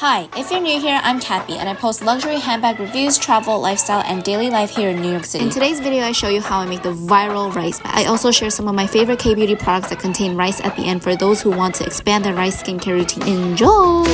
Hi, if you're new here, I'm Kathy, and I post luxury handbag reviews, travel, lifestyle, and daily life here in New York City. In today's video, I show you how I make the viral rice mask. I also share some of my favorite Kbeauty products that contain rice at the end for those who want to expand their rice skincare routine. Enjoy!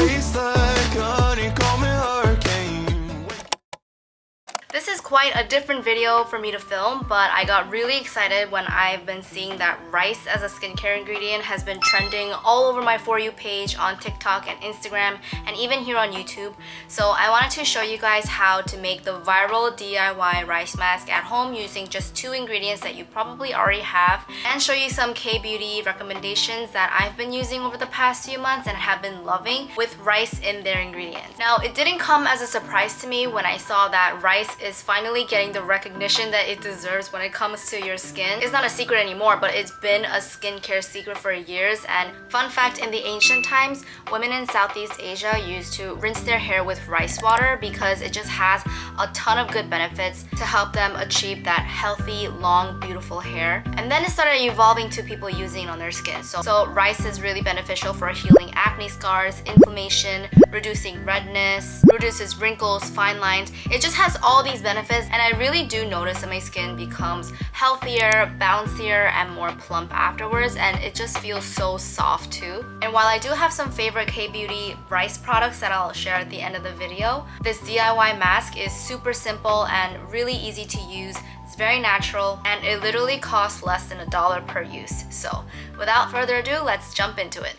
This is quite a different video for me to film, but I got really excited when I've been seeing that rice as a skincare ingredient has been trending all over my For You page on TikTok and Instagram and even here on YouTube. So I wanted to show you guys how to make the viral DIY rice mask at home using just 2 ingredients that you probably already have, and show you some Kbeauty recommendations that I've been using over the past few months and have been loving with rice in their ingredients. Now, it didn't come as a surprise to me when I saw that rice is finally getting the recognition that it deserves when it comes to your skin. It's not a secret anymore, but it's been a skincare secret for years. And fun fact, in the ancient times, women in Southeast Asia used to rinse their hair with rice water because it just has a ton of good benefits to help them achieve that healthy, long, beautiful hair. And then it started evolving to people using it on their skin. So rice is really beneficial for healing acne scars, inflammation, reducing redness, reduces wrinkles, fine lines. It just has all these benefits, and I really do notice that my skin becomes healthier, bouncier, and more plump afterwards, and it just feels so soft too. And while I do have some favorite Kbeauty rice products that I'll share at the end of the video, this DIY mask is super simple and really easy to use. It's very natural, and it literally costs less than $1 per use. So without further ado, let's jump into it.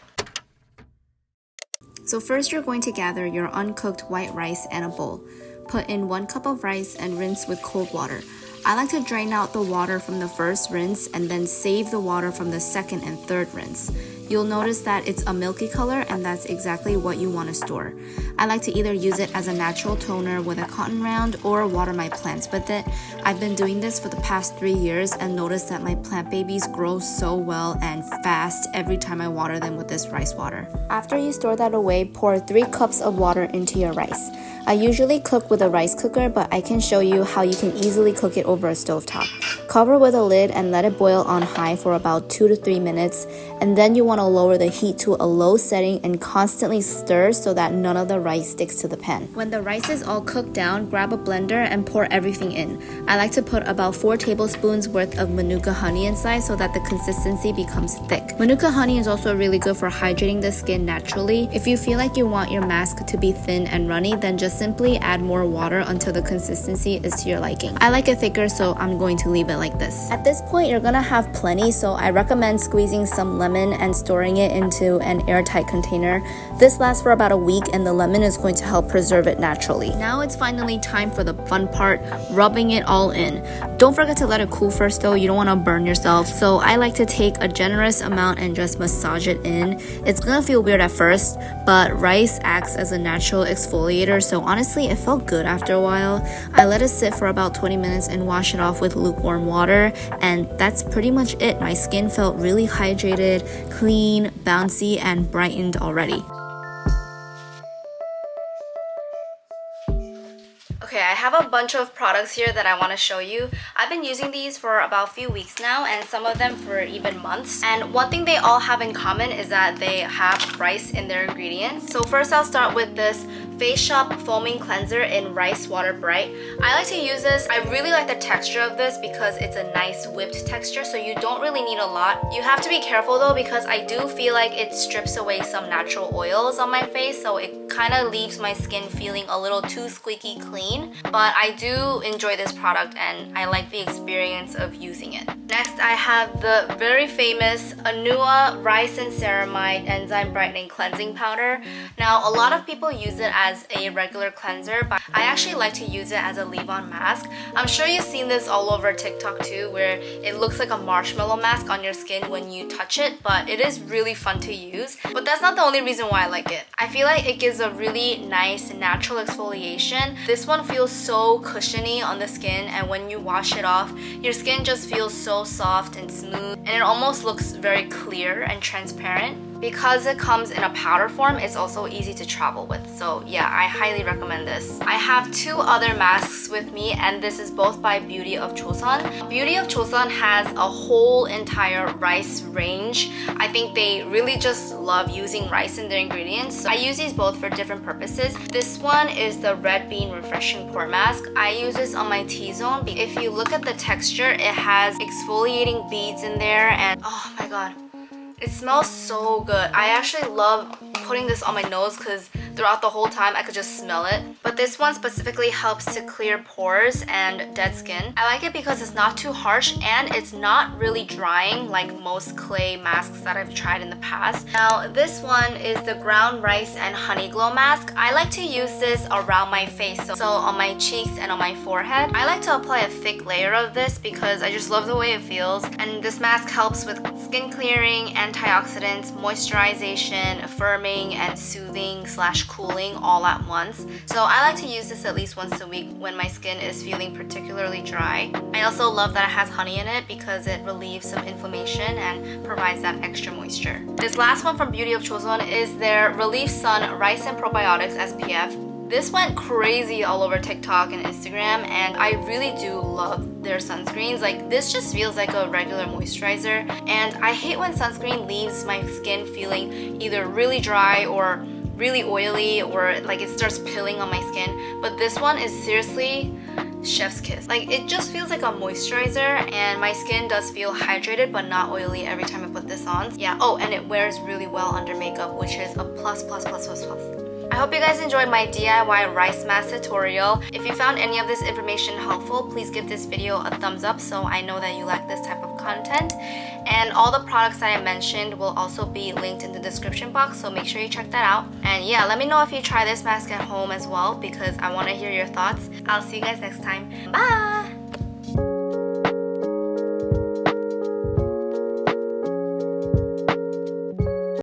So first, you're going to gather your uncooked white rice in a bowl. Put in 1 cup of rice and rinse with cold water. I like to drain out the water from the first rinse and then save the water from the second and third rinse. You'll notice that it's a milky color, and that's exactly what you want to store. I like to either use it as a natural toner with a cotton round or water my plants with it. I've been doing this for the past 3 years and noticed that my plant babies grow so well and fast every time I water them with this rice water. After you store that away, pour 3 cups of water into your rice. I usually cook with a rice cooker, but I can show you how you can easily cook it over a stovetop. Cover with a lid and let it boil on high for about 2 to 3 minutes, and then you want to lower the heat to a low setting and constantly stir so that none of the rice sticks to the pan. When the rice is all cooked down, grab a blender and pour everything in. I like to put about 4 tablespoons worth of manuka honey inside so that the consistency becomes thick. Manuka honey is also really good for hydrating the skin naturally. If you feel like you want your mask to be thin and runny, then just simply add more water until the consistency is to your liking. I like it thicker, so I'm going to leave it like this. At this point, you're gonna have plenty, so I recommend squeezing some lemon and storing it into an airtight container. This lasts for about a week, and the lemon is going to help preserve it naturally. Now it's finally time for the fun part, rubbing it all in. Don't forget to let it cool first though, you don't want to burn yourself. So I like to take a generous amount and just massage it in. It's gonna feel weird at first, but rice acts as a natural exfoliator, so honestly it felt good after a while. I let it sit for about 20 minutes and wash it off with lukewarm water, and that's pretty much it. My skin felt really hydrated, clean, bouncy, and brightened already. Okay, I have a bunch of products here that I want to show you. I've been using these for about a few weeks now, and some of them for even months. And one thing they all have in common is that they have rice in their ingredients. So first I'll start with this Face Shop Foaming Cleanser in Rice Water Bright. I like to use this. I really like the texture of this because it's a nice whipped texture, so you don't really need a lot. You have to be careful though, because I do feel like it strips away some natural oils on my face, so it kind of leaves my skin feeling a little too squeaky clean. But I do enjoy this product and I like the experience of using it. Next, I have the very famous Anua Rice and Ceramide Enzyme Brightening Cleansing Powder. Now, a lot of people use it as a regular cleanser, but I actually like to use it as a leave-on mask. I'm sure you've seen this all over TikTok too, where it looks like a marshmallow mask on your skin when you touch it, but it is really fun to use. But that's not the only reason why I like it. I feel like it gives a really nice natural exfoliation. This one feels so cushiony on the skin, and when you wash it off, your skin just feels so soft and smooth, and it almost looks very clear and transparent. because it comes in a powder form, it's also easy to travel with. So yeah, I highly recommend this. I have 2 other masks with me, and this is both by Beauty of Joseon. Beauty of Joseon has a whole entire rice range. I think they really just love using rice in their ingredients. So I use these both for different purposes. This one is the Red Bean Refreshing Pore Mask. I use this on my T-zone. If you look at the texture, it has exfoliating beads in there, and oh my god, it smells so good. I actually love putting this on my nose because throughout the whole time I could just smell it. But this one specifically helps to clear pores and dead skin. I like it because it's not too harsh and it's not really drying like most clay masks that I've tried in the past. Now this one is the Ground Rice and Honey Glow Mask. I like to use this around my face, so on my cheeks and on my forehead. I like to apply a thick layer of this because I just love the way it feels. And this mask helps with skin clearing, antioxidants, moisturization, firming, and soothing / cooling all at once. So I like to use this at least once a week when my skin is feeling particularly dry. I also love that it has honey in it because it relieves some inflammation and provides that extra moisture. This last one from Beauty of Joseon is their Relief Sun Rice and Probiotics SPF. This went crazy all over TikTok and Instagram, and I really do love their sunscreens. Like, this just feels like a regular moisturizer, and I hate when sunscreen leaves my skin feeling either really dry or really oily, or like it starts peeling on my skin. But this one is seriously chef's kiss. Like, it just feels like a moisturizer, and my skin does feel hydrated but not oily every time I put this on. Yeah, oh, and it wears really well under makeup, which is a plus. I hope you guys enjoyed my DIY rice mask tutorial. If you found any of this information helpful, please give this video a thumbs up so I know that you like this type of content. And all the products that I mentioned will also be linked in the description box, so make sure you check that out. And yeah, let me know if you try this mask at home as well because I want to hear your thoughts. I'll see you guys next time. Bye!